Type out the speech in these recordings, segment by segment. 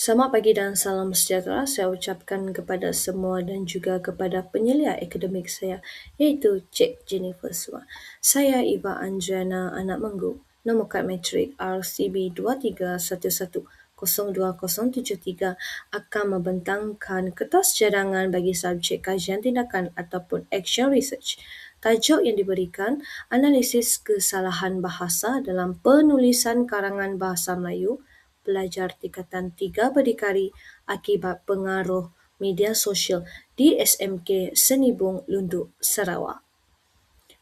Selamat pagi dan salam sejahtera saya ucapkan kepada semua dan juga kepada penyelia akademik saya, iaitu Cik Jennifer Suma. Saya Iva Anjana Anak Menggu, nombor kad matrik RCB 2311020073 akan membentangkan kertas cadangan bagi subjek kajian tindakan ataupun action research. Tajuk yang diberikan, analisis kesalahan bahasa dalam penulisan karangan bahasa Melayu, pelajar tingkatan 3 berdikari akibat pengaruh media sosial di SMK Senibong Lundu, Sarawak.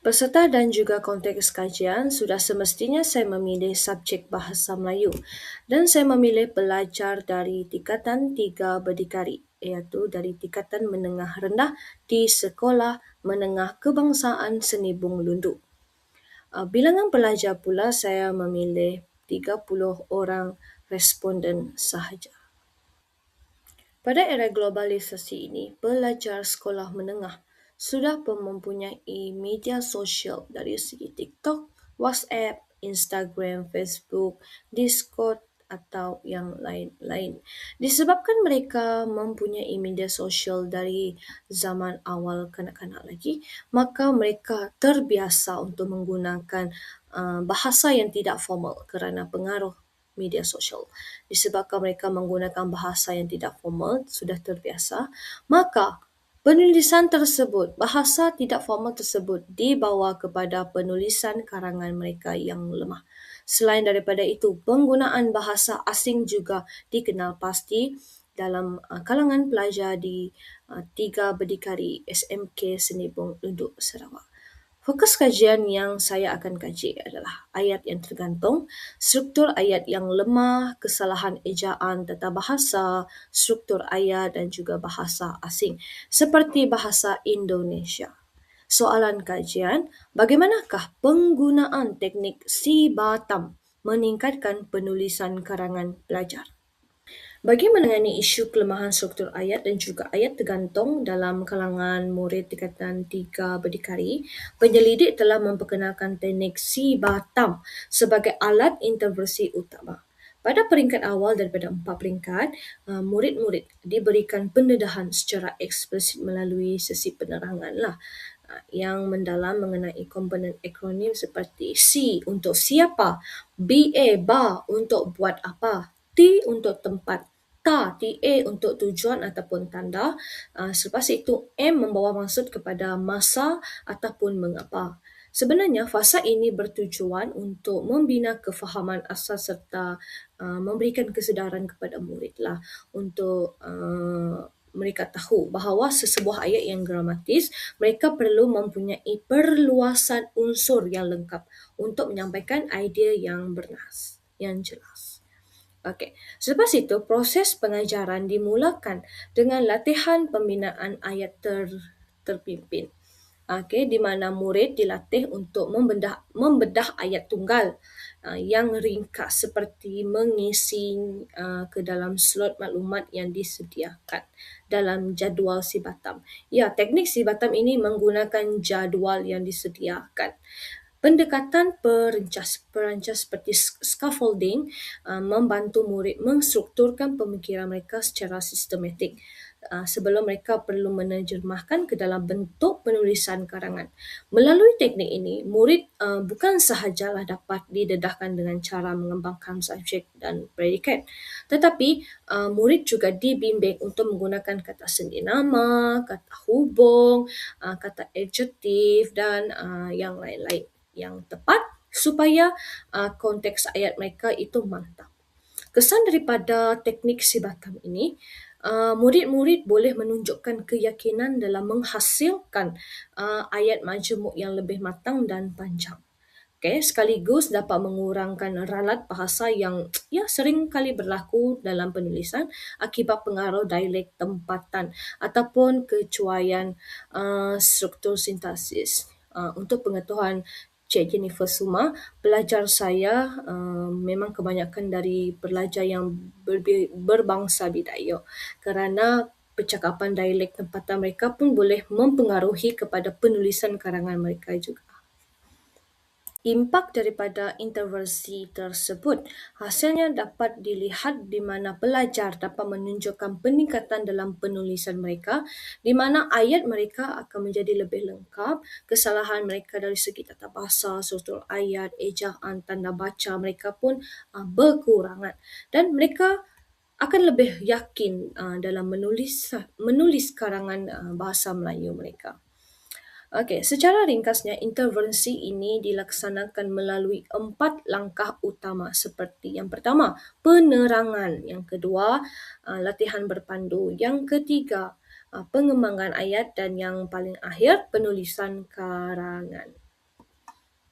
Peserta dan juga konteks kajian sudah semestinya saya memilih subjek bahasa Melayu dan saya memilih pelajar dari tingkatan 3 berdikari, iaitu dari tingkatan menengah rendah di Sekolah Menengah Kebangsaan Senibong Lundu. Bilangan pelajar pula saya memilih 30 orang responden sahaja. Pada era globalisasi ini, pelajar sekolah menengah sudah pun mempunyai media sosial dari segi TikTok, WhatsApp, Instagram, Facebook, Discord atau yang lain-lain. Disebabkan mereka mempunyai media sosial dari zaman awal kanak-kanak lagi, maka mereka terbiasa untuk menggunakan bahasa yang tidak formal kerana pengaruh media sosial. Disebabkan mereka menggunakan bahasa yang tidak formal, sudah terbiasa, maka penulisan tersebut, bahasa tidak formal tersebut dibawa kepada penulisan karangan mereka yang lemah. Selain daripada itu, penggunaan bahasa asing juga dikenal pasti dalam kalangan pelajar di 3 berdikari SMK Senibong Lundu, Sarawak. Fokus kajian yang saya akan kaji adalah ayat yang tergantung, struktur ayat yang lemah, kesalahan ejaan tata bahasa, struktur ayat dan juga bahasa asing, seperti bahasa Indonesia. Soalan kajian, bagaimanakah penggunaan teknik si Batam meningkatkan penulisan karangan pelajar? Bagi menangani isu kelemahan struktur ayat dan juga ayat tergantung dalam kalangan murid tingkatan 3 berdikari, penyelidik telah memperkenalkan teknik si Batam sebagai alat intervensi utama. Pada peringkat awal daripada 4 peringkat, murid-murid diberikan pendedahan secara eksplisit melalui sesi penerangan yang mendalam mengenai komponen akronim seperti C untuk siapa, BA bar untuk buat apa, T untuk tempat, TA untuk tujuan ataupun tanda. Selepas itu M membawa maksud kepada masa ataupun mengapa. Sebenarnya fasa ini bertujuan untuk membina kefahaman asas serta memberikan kesedaran kepada murid untuk mereka tahu bahawa sesebuah ayat yang gramatis, mereka perlu mempunyai perluasan unsur yang lengkap untuk menyampaikan idea yang bernas, yang jelas. Okey, selepas itu proses pengajaran dimulakan dengan latihan pembinaan ayat terpimpin. Okey, di mana murid dilatih untuk membedah ayat tunggal yang ringkas seperti mengisi ke dalam slot maklumat yang disediakan dalam jadual si Batam. Ya, teknik si Batam ini menggunakan jadual yang disediakan. Pendekatan perancas seperti scaffolding membantu murid menstrukturkan pemikiran mereka secara sistematik sebelum mereka perlu menerjemahkan ke dalam bentuk penulisan karangan. Melalui teknik ini, murid bukan sahajalah dapat didedahkan dengan cara mengembangkan subjek dan predikat, tetapi murid juga dibimbing untuk menggunakan kata sendi nama, kata hubung, kata adjektif dan yang lain-lain yang tepat supaya konteks ayat mereka itu mantap. Kesan daripada teknik si Batam ini, murid-murid boleh menunjukkan keyakinan dalam menghasilkan ayat majmuk yang lebih matang dan panjang. Okay, sekaligus dapat mengurangkan ralat bahasa yang sering kali berlaku dalam penulisan akibat pengaruh dialek tempatan ataupun kecuaian struktur sintaksis. Untuk pengetahuan Cik Jennifer Suma, pelajar saya memang kebanyakan dari pelajar yang berbangsa Bidayuh kerana percakapan dialek tempatan mereka pun boleh mempengaruhi kepada penulisan karangan mereka juga. Impak daripada intervensi tersebut hasilnya dapat dilihat di mana pelajar dapat menunjukkan peningkatan dalam penulisan mereka, di mana ayat mereka akan menjadi lebih lengkap, kesalahan mereka dari segi tata bahasa, struktur ayat, ejaan, tanda baca mereka pun berkurangan, dan mereka akan lebih yakin dalam menulis karangan bahasa Melayu mereka. Okey, secara ringkasnya, intervensi ini dilaksanakan melalui 4 langkah utama seperti yang pertama, penerangan. Yang kedua, latihan berpandu. Yang ketiga, pengembangan ayat. Dan yang paling akhir, penulisan karangan.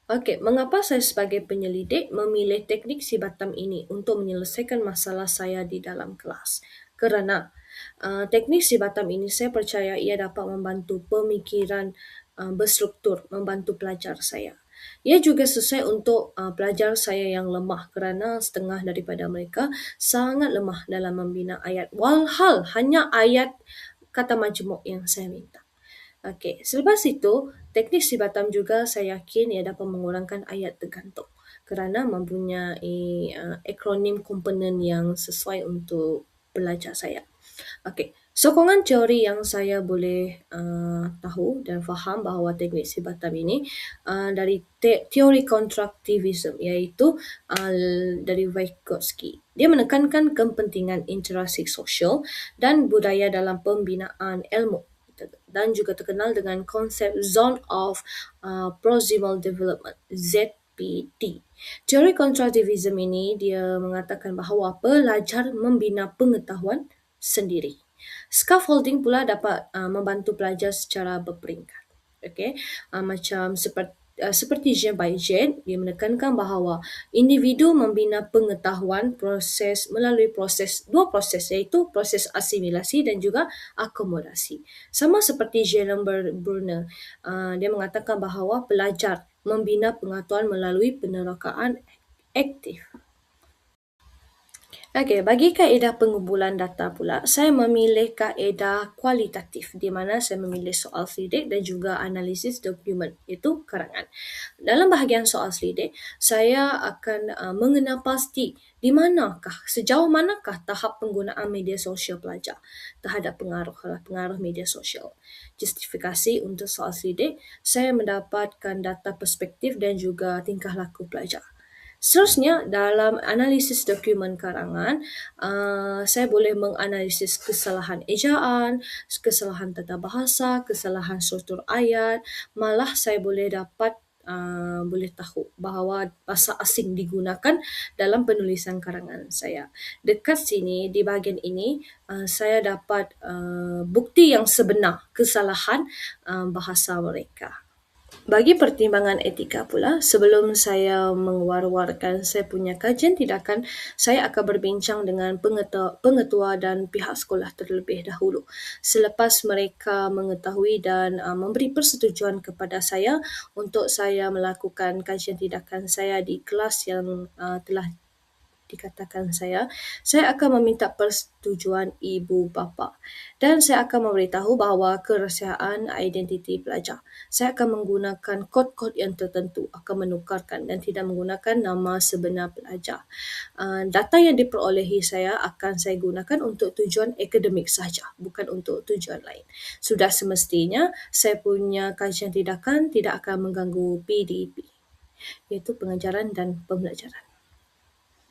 Okey, mengapa saya sebagai penyelidik memilih teknik si Batam ini untuk menyelesaikan masalah saya di dalam kelas? Kerana teknik si Batam ini saya percaya ia dapat membantu pemikiran berstruktur, membantu pelajar saya. Ia juga sesuai untuk pelajar saya yang lemah kerana setengah daripada mereka sangat lemah dalam membina ayat. Walhal hanya ayat kata majmuk yang saya minta. Okey, selepas itu, teknik si Batam juga saya yakin ia dapat mengurangkan ayat tergantung kerana mempunyai akronim komponen yang sesuai untuk pelajar saya. Okey, sokongan teori yang saya boleh tahu dan faham bahawa teknik si Batam ini dari teori konstruktivisme, iaitu dari Vygotsky. Dia menekankan kepentingan interaksi sosial dan budaya dalam pembinaan ilmu, dan juga terkenal dengan konsep Zone of Proximal Development, ZPD. Teori konstruktivisme ini dia mengatakan bahawa pelajar membina pengetahuan sendiri. Scaffolding pula dapat membantu pelajar secara berperingkat. Okey, macam seperti Jean by Jean, dia menekankan bahawa individu membina pengetahuan melalui dua proses, iaitu proses asimilasi dan juga akomodasi. Sama seperti Jérôme Brunner, dia mengatakan bahawa pelajar membina pengetahuan melalui penerokaan aktif. Okey, bagi kaedah pengumpulan data pula, saya memilih kaedah kualitatif di mana saya memilih soal selidik dan juga analisis dokumen, iaitu karangan. Dalam bahagian soal selidik, saya akan mengenal pasti di manakah, sejauh manakah tahap penggunaan media sosial pelajar terhadap pengaruh media sosial. Justifikasi untuk soal selidik, saya mendapatkan data perspektif dan juga tingkah laku pelajar. Seterusnya, dalam analisis dokumen karangan, saya boleh menganalisis kesalahan ejaan, kesalahan tata bahasa, kesalahan struktur ayat. Malah saya boleh boleh tahu bahawa bahasa asing digunakan dalam penulisan karangan saya. Dekat sini, di bahagian ini, saya dapat bukti yang sebenar kesalahan bahasa mereka. Bagi pertimbangan etika pula, sebelum saya mengeluarkan saya punya kajian tindakan, saya akan berbincang dengan pengetua dan pihak sekolah terlebih dahulu. Selepas mereka mengetahui dan memberi persetujuan kepada saya untuk saya melakukan kajian tindakan saya di kelas yang telah dikatakan saya akan meminta persetujuan ibu bapa, dan saya akan memberitahu bahawa kerahsiaan identiti pelajar. Saya akan menggunakan kod-kod yang tertentu, akan menukarkan dan tidak menggunakan nama sebenar pelajar. Data yang diperolehi saya akan saya gunakan untuk tujuan akademik sahaja, bukan untuk tujuan lain. Sudah semestinya saya punya kajian tindakan tidak akan mengganggu PDP, iaitu pengajaran dan pembelajaran.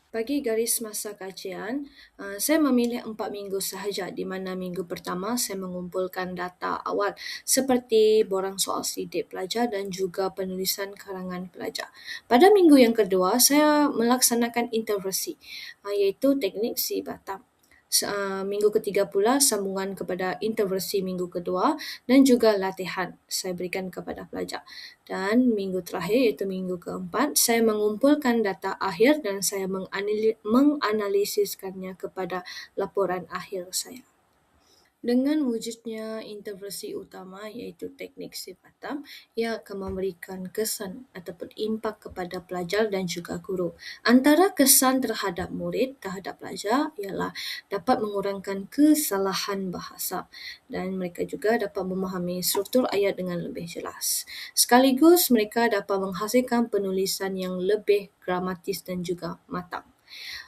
Bagi garis masa kajian, saya memilih 4 minggu sahaja, di mana minggu pertama saya mengumpulkan data awal seperti borang soal selidik pelajar dan juga penulisan karangan pelajar. Pada minggu yang kedua, saya melaksanakan intervensi, iaitu teknik si Batam. Minggu ketiga pula sambungan kepada intervensi minggu kedua dan juga latihan saya berikan kepada pelajar. Dan minggu terakhir, iaitu minggu keempat, saya mengumpulkan data akhir dan saya menganalisiskannya kepada laporan akhir saya. Dengan wujudnya intervensi utama iaitu teknik simpatam yang akan memberikan kesan ataupun impak kepada pelajar dan juga guru. Antara kesan terhadap murid terhadap pelajar ialah dapat mengurangkan kesalahan bahasa dan mereka juga dapat memahami struktur ayat dengan lebih jelas. Sekaligus mereka dapat menghasilkan penulisan yang lebih gramatis dan juga matang.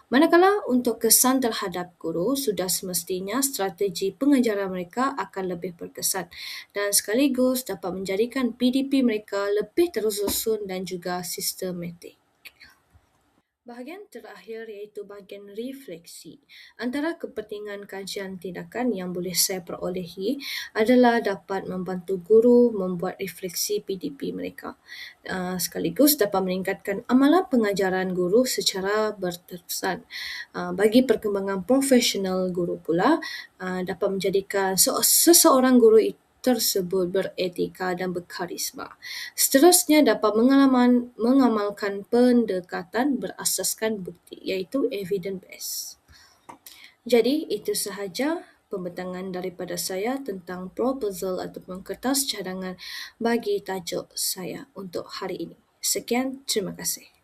Manakala untuk kesan terhadap guru, sudah semestinya strategi pengajaran mereka akan lebih berkesan dan sekaligus dapat menjadikan PDP mereka lebih tersusun dan juga sistematik. Bahagian terakhir iaitu bahagian refleksi. Antara kepentingan kajian tindakan yang boleh saya perolehi adalah dapat membantu guru membuat refleksi PDP mereka. Sekaligus dapat meningkatkan amalan pengajaran guru secara berterusan. Bagi perkembangan profesional guru pula, dapat menjadikan seseorang guru itu tersebut beretika dan berkarisma. Seterusnya dapat mengamalkan pendekatan berasaskan bukti iaitu evidence based. Jadi itu sahaja pembentangan daripada saya tentang proposal ataupun kertas cadangan bagi tajuk saya untuk hari ini. Sekian, terima kasih.